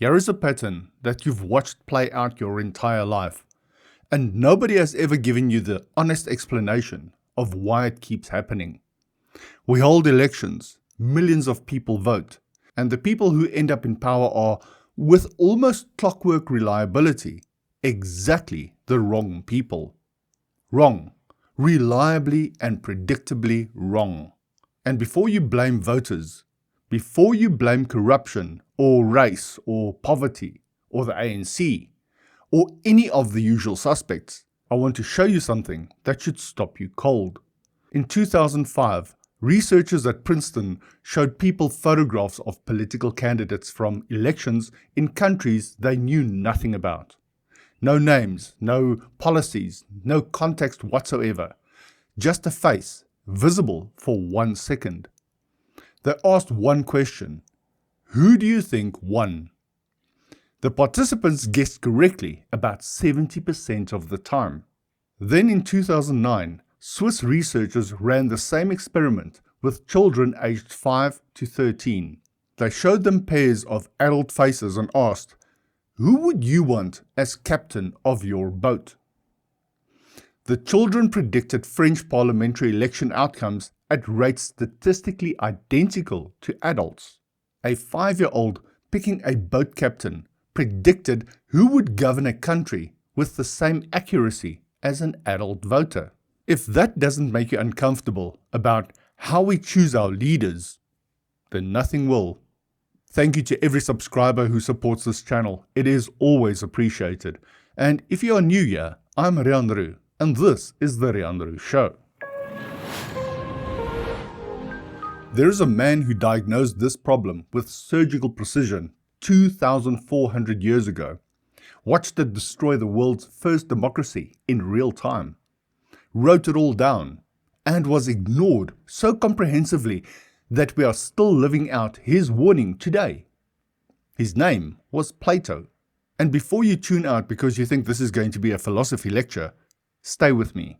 Here is a pattern that you've watched play out your entire life, and nobody has ever given you the honest explanation of why it keeps happening. We hold elections, millions of people vote, and the people who end up in power are, with almost clockwork reliability, exactly the wrong people. Wrong. Reliably and predictably wrong. And before you blame voters, before you blame corruption or race or poverty or the ANC or any of the usual suspects, I want to show you something that should stop you cold. In 2005, researchers at Princeton showed people photographs of political candidates from elections in countries they knew nothing about. No names, no policies, no context whatsoever. Just a face, visible for 1 second. They asked one question: who do you think won? The participants guessed correctly about 70% of the time. Then in 2009, Swiss researchers ran the same experiment with children aged 5 to 13. They showed them pairs of adult faces and asked, who would you want as captain of your boat? The children predicted French parliamentary election outcomes at rates statistically identical to adults. A 5-year-old picking a boat captain predicted who would govern a country with the same accuracy as an adult voter. If that doesn't make you uncomfortable about how we choose our leaders, then nothing will. Thank you to every subscriber who supports this channel. It is always appreciated. And if you are new here, I'm Riaan Roux, and this is the Riaan Roux Show. There is a man who diagnosed this problem with surgical precision 2,400 years ago, watched it destroy the world's first democracy in real time, wrote it all down, and was ignored so comprehensively that we are still living out his warning today. His name was Plato. And before you tune out because you think this is going to be a philosophy lecture, stay with me.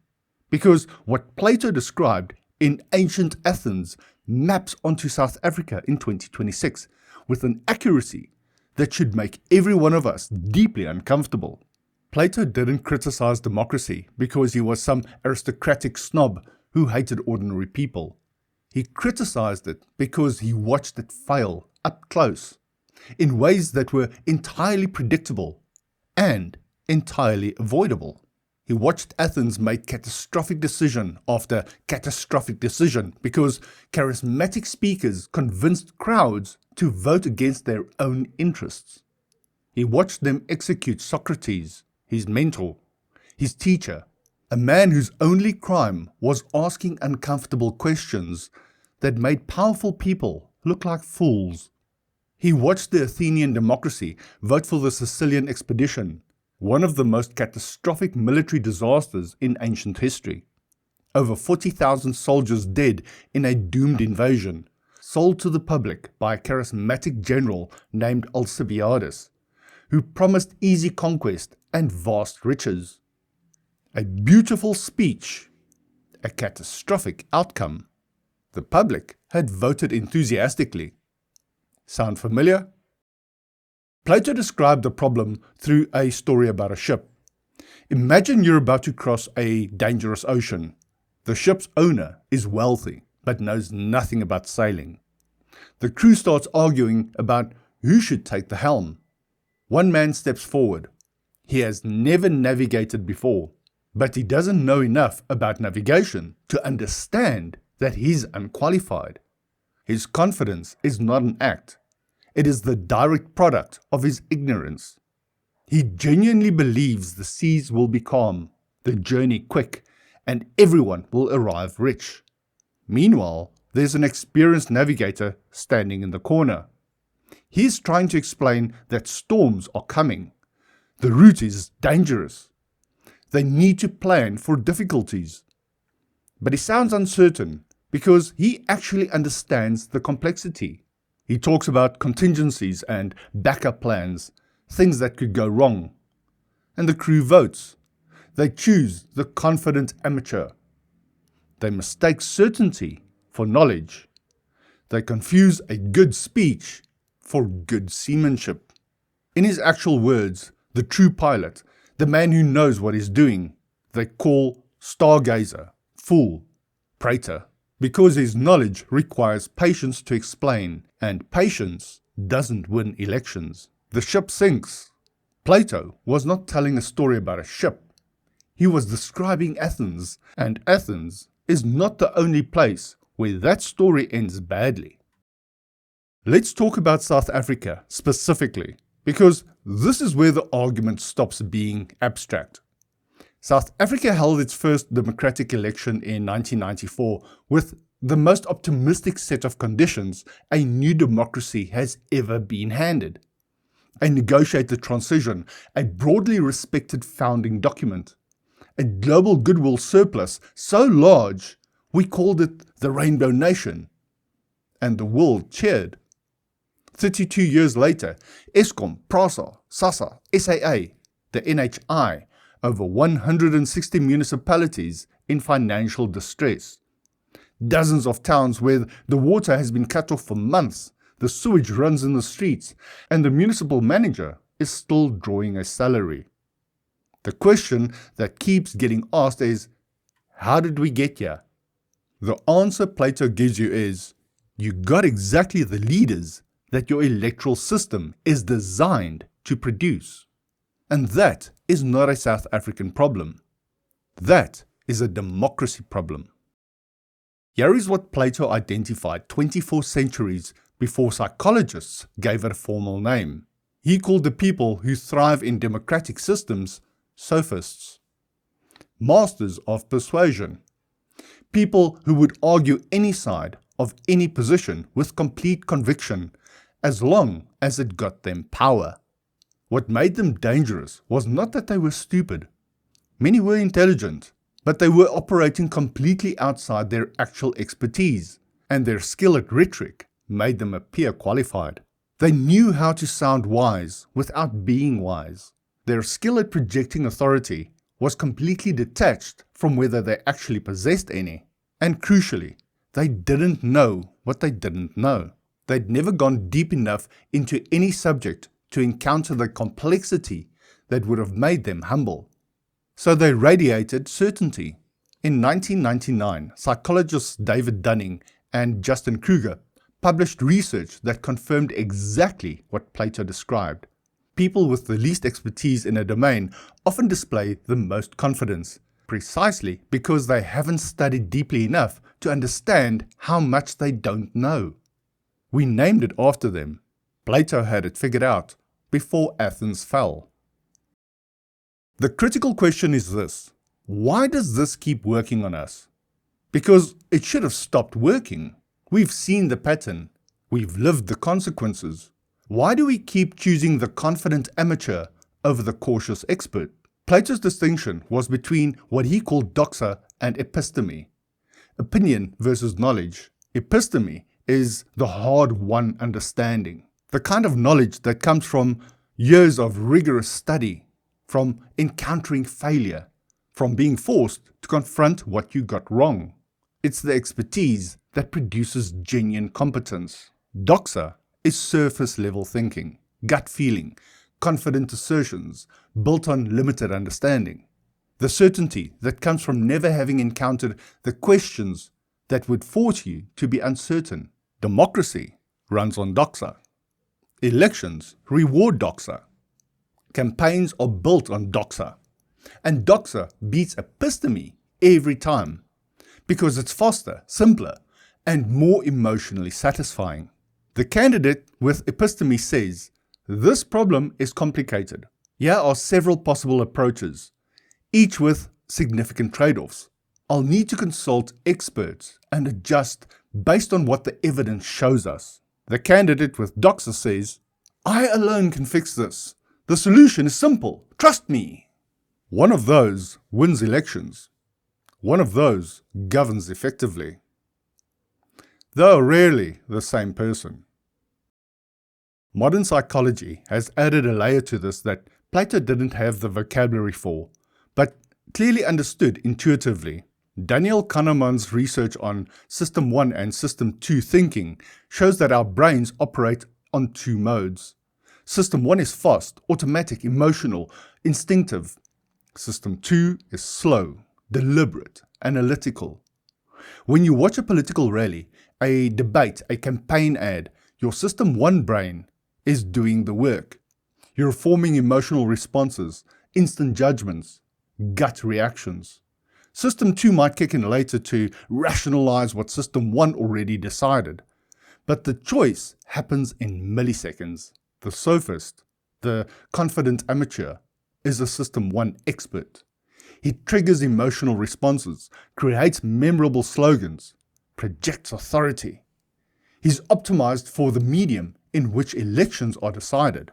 Because what Plato described in ancient Athens maps onto South Africa in 2026 with an accuracy that should make every one of us deeply uncomfortable. Plato didn't criticize democracy because he was some aristocratic snob who hated ordinary people. He criticized it because he watched it fail up close, in ways that were entirely predictable and entirely avoidable. He watched Athens make catastrophic decision after catastrophic decision because charismatic speakers convinced crowds to vote against their own interests. He watched them execute Socrates, his mentor, his teacher, a man whose only crime was asking uncomfortable questions that made powerful people look like fools. He watched the Athenian democracy vote for the Sicilian expedition, one of the most catastrophic military disasters in ancient history. Over 40,000 soldiers dead in a doomed invasion, sold to the public by a charismatic general named Alcibiades, who promised easy conquest and vast riches. A beautiful speech, a catastrophic outcome. The public had voted enthusiastically. Sound familiar? Plato described the problem through a story about a ship. Imagine you're about to cross a dangerous ocean. The ship's owner is wealthy, but knows nothing about sailing. The crew starts arguing about who should take the helm. One man steps forward. He has never navigated before, but he doesn't know enough about navigation to understand that he's unqualified. His confidence is not an act. It is the direct product of his ignorance. He genuinely believes the seas will be calm, the journey quick, and everyone will arrive rich. Meanwhile, there's an experienced navigator standing in the corner. He's trying to explain that storms are coming. The route is dangerous. They need to plan for difficulties. But he sounds uncertain because he actually understands the complexity. He talks about contingencies and backup plans, things that could go wrong. And the crew votes. They choose the confident amateur. They mistake certainty for knowledge. They confuse a good speech for good seamanship. In his actual words, the true pilot, the man who knows what he's doing, they call stargazer, fool, prater, because his knowledge requires patience to explain, and patience doesn't win elections. The ship sinks. Plato was not telling a story about a ship. He was describing Athens, and Athens is not the only place where that story ends badly. Let's talk about South Africa specifically, because this is where the argument stops being abstract. South Africa held its first democratic election in 1994 with the most optimistic set of conditions a new democracy has ever been handed. A negotiated transition, a broadly respected founding document, a global goodwill surplus so large we called it the Rainbow Nation, and the world cheered. 32 years later, Eskom, PRASA, SASSA, SAA, the NHI, over 160 municipalities in financial distress. Dozens of towns where the water has been cut off for months, the sewage runs in the streets, and the municipal manager is still drawing a salary. The question that keeps getting asked is, how did we get here? The answer Plato gives you is, you got exactly the leaders that your electoral system is designed to produce. And that is not a South African problem. That is a democracy problem. Here is what Plato identified 24 centuries before psychologists gave it a formal name. He called the people who thrive in democratic systems Sophists, masters of persuasion, people who would argue any side of any position with complete conviction as long as it got them power. What made them dangerous was not that they were stupid. Many were intelligent, but they were operating completely outside their actual expertise, and their skill at rhetoric made them appear qualified. They knew how to sound wise without being wise. Their skill at projecting authority was completely detached from whether they actually possessed any. And crucially, they didn't know what they didn't know. They'd never gone deep enough into any subject to encounter the complexity that would have made them humble. So they radiated certainty. In 1999, psychologists David Dunning and Justin Kruger published research that confirmed exactly what Plato described. People with the least expertise in a domain often display the most confidence, precisely because they haven't studied deeply enough to understand how much they don't know. We named it after them. Plato had it figured out before Athens fell. The critical question is this: why does this keep working on us? Because it should have stopped working. We've seen the pattern. We've lived the consequences. Why do we keep choosing the confident amateur over the cautious expert? Plato's distinction was between what he called Doxa and Episteme, opinion versus knowledge. Episteme is the hard-won understanding, the kind of knowledge that comes from years of rigorous study, from encountering failure, from being forced to confront what you got wrong. It's the expertise that produces genuine competence. Doxa is surface-level thinking, gut feeling, confident assertions built on limited understanding. The certainty that comes from never having encountered the questions that would force you to be uncertain. Democracy runs on Doxa. Elections reward Doxa. Campaigns are built on Doxa. And Doxa beats Episteme every time because it's faster, simpler, and more emotionally satisfying. The candidate with Episteme says, this problem is complicated. Here are several possible approaches, each with significant trade-offs. I'll need to consult experts and adjust based on what the evidence shows us. The candidate with Doxa says, I alone can fix this. The solution is simple. Trust me. One of those wins elections. One of those governs effectively. Though rarely the same person. Modern psychology has added a layer to this that Plato didn't have the vocabulary for, but clearly understood intuitively. Daniel Kahneman's research on System 1 and System 2 thinking shows that our brains operate on two modes. System 1 is fast, automatic, emotional, instinctive. System 2 is slow, deliberate, analytical. When you watch a political rally, a debate, a campaign ad, your System 1 brain is doing the work. You're forming emotional responses, instant judgments, gut reactions. System 2 might kick in later to rationalize what System 1 already decided. But the choice happens in milliseconds. The sophist, the confident amateur, is a System 1 expert. He triggers emotional responses, creates memorable slogans, projects authority. He's optimized for the medium in which elections are decided.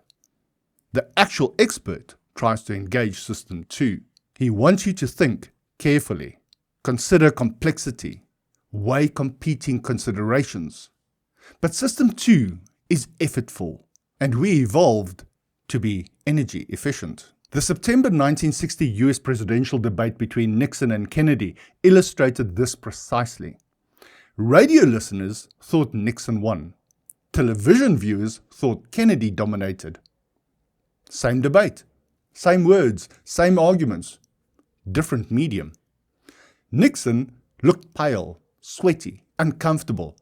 The actual expert tries to engage System 2. He wants you to think carefully, consider complexity, weigh competing considerations. But System 2 is effortful, and we evolved to be energy efficient. The September 1960 US presidential debate between Nixon and Kennedy illustrated this precisely. Radio listeners thought Nixon won. Television viewers thought Kennedy dominated. Same debate, same words, same arguments, different medium. Nixon looked pale, sweaty, uncomfortable.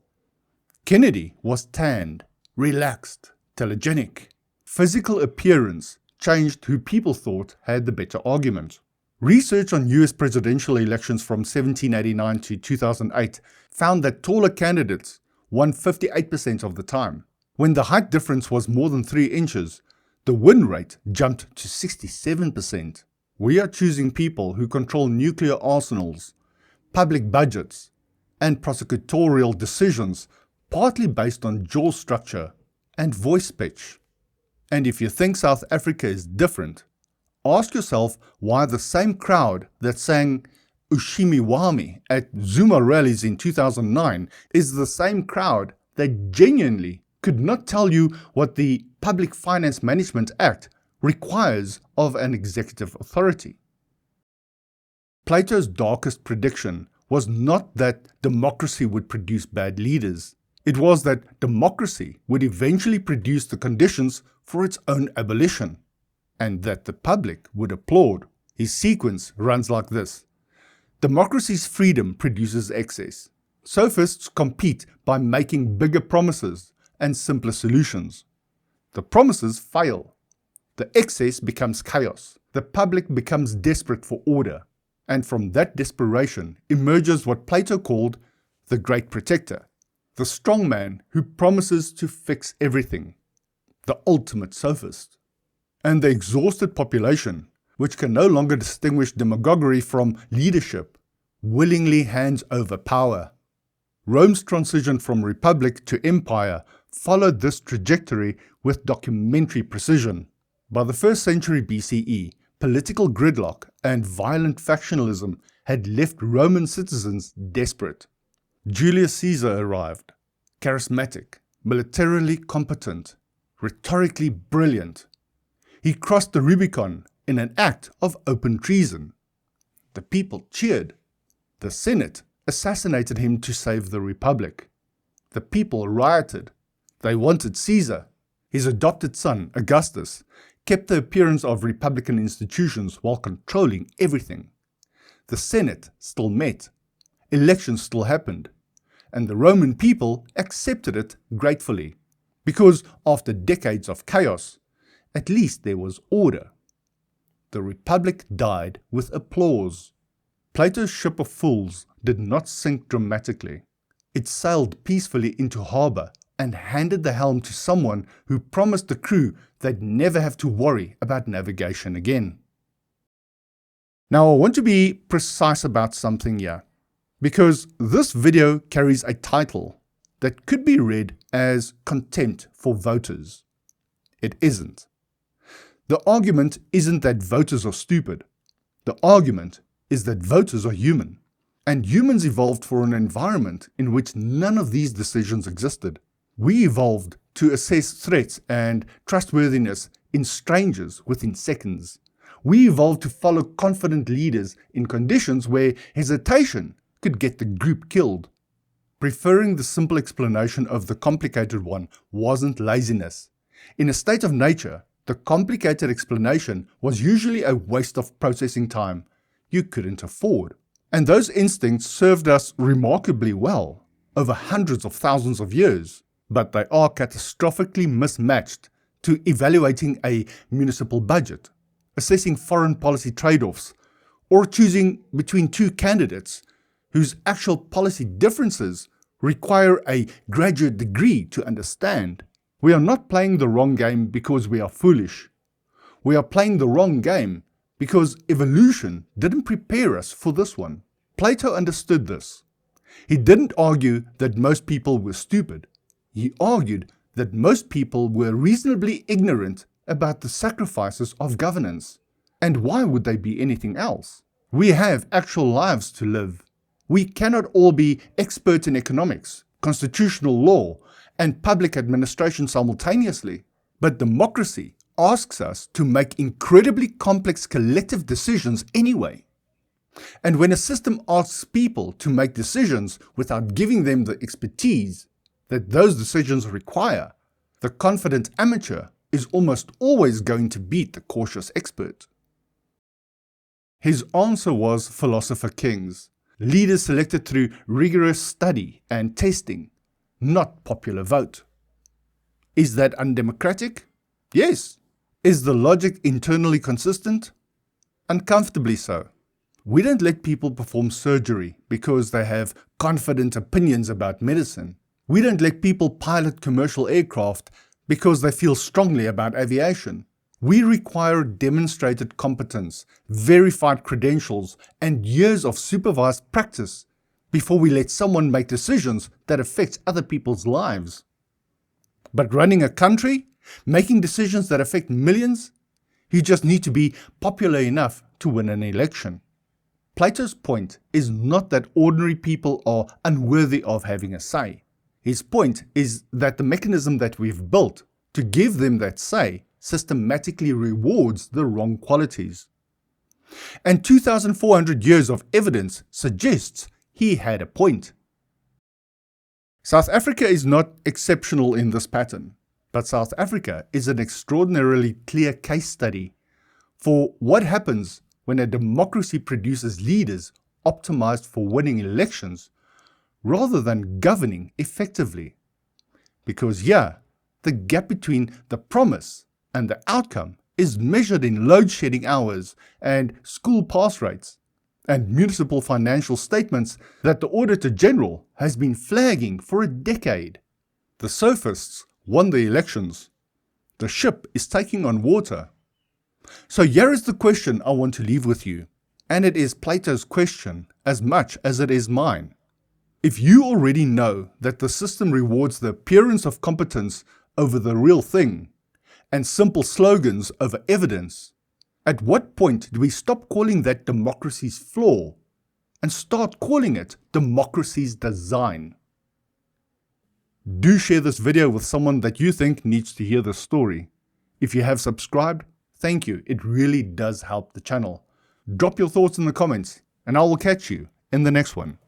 Kennedy was tanned, relaxed, telegenic. Physical appearance changed who people thought had the better argument. Research on US presidential elections from 1789 to 2008 found that taller candidates won 58% of the time. When the height difference was more than 3 inches, the win rate jumped to 67%. We are choosing people who control nuclear arsenals, public budgets, and prosecutorial decisions partly based on jaw structure and voice pitch. And if you think South Africa is different, ask yourself why the same crowd that sang Ushimiwami at Zuma rallies in 2009 is the same crowd that genuinely could not tell you what the Public Finance Management Act requires of an executive authority. Plato's darkest prediction was not that democracy would produce bad leaders. It was that democracy would eventually produce the conditions for its own abolition, and that the public would applaud. His sequence runs like this. Democracy's freedom produces excess. Sophists compete by making bigger promises and simpler solutions. The promises fail. The excess becomes chaos. The public becomes desperate for order. And from that desperation emerges what Plato called the great protector, the strong man who promises to fix everything, the ultimate sophist. And the exhausted population, which can no longer distinguish demagoguery from leadership, willingly hands over power. Rome's transition from republic to empire followed this trajectory with documentary precision. By the 1st century BCE, political gridlock and violent factionalism had left Roman citizens desperate. Julius Caesar arrived, charismatic, militarily competent, rhetorically brilliant. He crossed the Rubicon in an act of open treason. The people cheered. The Senate assassinated him to save the Republic. The people rioted. They wanted Caesar. His adopted son, Augustus, kept the appearance of republican institutions while controlling everything. The Senate still met. Elections still happened. And the Roman people accepted it gratefully. Because after decades of chaos, at least there was order. The Republic died with applause. Plato's ship of fools did not sink dramatically. It sailed peacefully into harbor and handed the helm to someone who promised the crew they'd never have to worry about navigation again. Now I want to be precise about something here, because this video carries a title that could be read as contempt for voters. It isn't. The argument isn't that voters are stupid. The argument is that voters are human, and humans evolved for an environment in which none of these decisions existed. We evolved to assess threats and trustworthiness in strangers within seconds. We evolved to follow confident leaders in conditions where hesitation could get the group killed. Preferring the simple explanation of the complicated one wasn't laziness. In a state of nature, the complicated explanation was usually a waste of processing time you couldn't afford. And those instincts served us remarkably well over hundreds of thousands of years, but they are catastrophically mismatched to evaluating a municipal budget, assessing foreign policy trade-offs, or choosing between two candidates whose actual policy differences require a graduate degree to understand. We are not playing the wrong game because we are foolish. We are playing the wrong game because evolution didn't prepare us for this one. Plato understood this. He didn't argue that most people were stupid. He argued that most people were reasonably ignorant about the sacrifices of governance. And why would they be anything else? We have actual lives to live. We cannot all be experts in economics, constitutional law, and public administration simultaneously. But democracy asks us to make incredibly complex collective decisions anyway. And when a system asks people to make decisions without giving them the expertise that those decisions require, the confident amateur is almost always going to beat the cautious expert. His answer was philosopher kings, leaders selected through rigorous study and testing, not popular vote. Is that undemocratic? Yes. Is the logic internally consistent? Uncomfortably so. We don't let people perform surgery because they have confident opinions about medicine. We don't let people pilot commercial aircraft because they feel strongly about aviation. We require demonstrated competence, verified credentials, and years of supervised practice before we let someone make decisions that affect other people's lives. But running a country, making decisions that affect millions, you just need to be popular enough to win an election. Plato's point is not that ordinary people are unworthy of having a say. His point is that the mechanism that we've built to give them that say systematically rewards the wrong qualities. And 2,400 years of evidence suggests he had a point. South Africa is not exceptional in this pattern, but South Africa is an extraordinarily clear case study for what happens when a democracy produces leaders optimized for winning elections rather than governing effectively. Because here, the gap between the promise and the outcome is measured in load-shedding hours and school pass rates and municipal financial statements that the Auditor General has been flagging for a decade. The Sophists won the elections. The ship is taking on water. So here is the question I want to leave with you, and it is Plato's question as much as it is mine. If you already know that the system rewards the appearance of competence over the real thing, and simple slogans over evidence, at what point do we stop calling that democracy's flaw and start calling it democracy's design? Do share this video with someone that you think needs to hear this story. If you have subscribed, thank you. It really does help the channel. Drop your thoughts in the comments, and I will catch you in the next one.